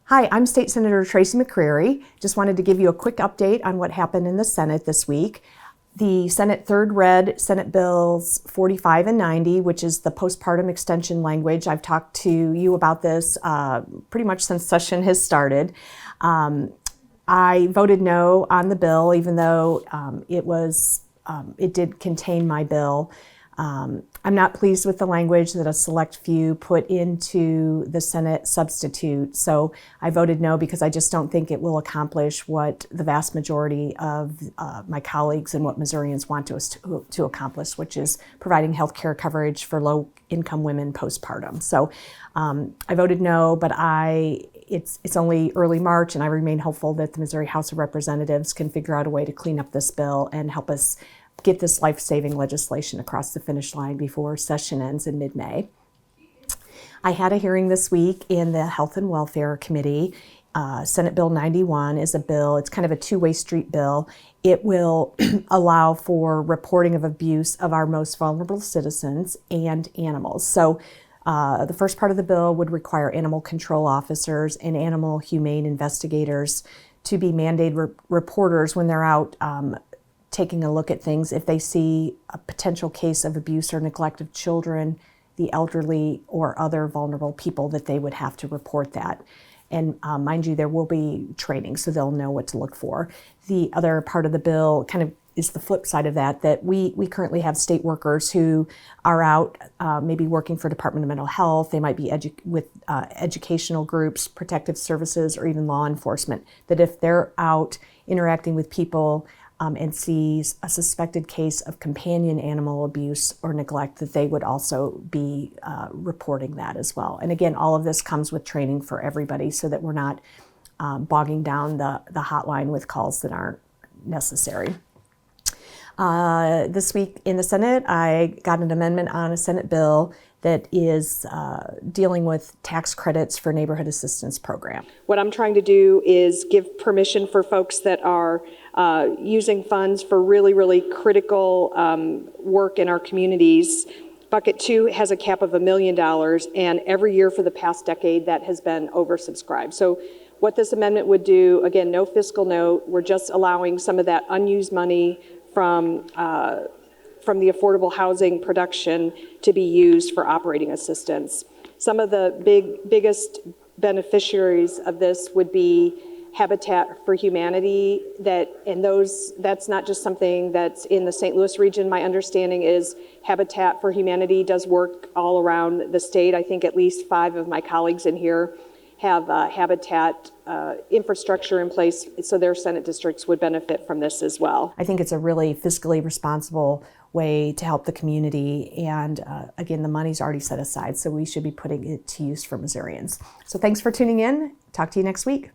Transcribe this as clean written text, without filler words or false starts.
Hi, I'm State Senator Tracy McCreery. Just wanted to give you a quick update on what happened in the Senate this week. The Senate third read Senate Bills 45 and 90, which is the postpartum extension language. I've talked to you about this pretty much since session has started. I voted no on the bill, even though it did contain my bill. I'm not pleased with the language that a select few put into the Senate substitute. So I voted no because I just don't think it will accomplish what the vast majority of my colleagues and what Missourians want us to accomplish, which is providing health care coverage for low-income women postpartum. So I voted no, but it's only early March, and I remain hopeful that the Missouri House of Representatives can figure out a way to clean up this bill and help us get this life-saving legislation across the finish line before session ends in mid-May. I had a hearing this week in the Health and Welfare Committee. Senate Bill 91 is a bill, it's kind of a two-way street bill. It will allow for reporting of abuse of our most vulnerable citizens and animals. So the first part of the bill would require animal control officers and animal humane investigators to be mandated reporters when they're out taking a look at things if they see a potential case of abuse or neglect of children, the elderly, or other vulnerable people, that they would have to report that. And mind you, there will be training, so they'll know what to look for. The other part of the bill kind of is the flip side of that we currently have state workers who are out maybe working for Department of Mental Health. They might be with educational groups, protective services, or even law enforcement, that if they're out interacting with people and sees a suspected case of companion animal abuse or neglect, that they would also be reporting that as well. And again, all of this comes with training for everybody so that we're not bogging down the hotline with calls that aren't necessary. This week in the Senate, I got an amendment on a Senate bill that is dealing with tax credits for neighborhood assistance program. What I'm trying to do is give permission for folks that are using funds for really, really critical work in our communities. Bucket 2 has a cap of $1 million, and every year for the past decade that has been oversubscribed. So what this amendment would do, again, no fiscal note, we're just allowing some of that unused money from the affordable housing production to be used for operating assistance. Some of the biggest beneficiaries of this would be Habitat for Humanity, that's not just something that's in the St. Louis region. My understanding is Habitat for Humanity does work all around the state. I think at least 5 of my colleagues in here have Habitat infrastructure in place, so their Senate districts would benefit from this as well. I think it's a really fiscally responsible way to help the community, and again, the money's already set aside, so we should be putting it to use for Missourians. So thanks for tuning in. Talk to you next week.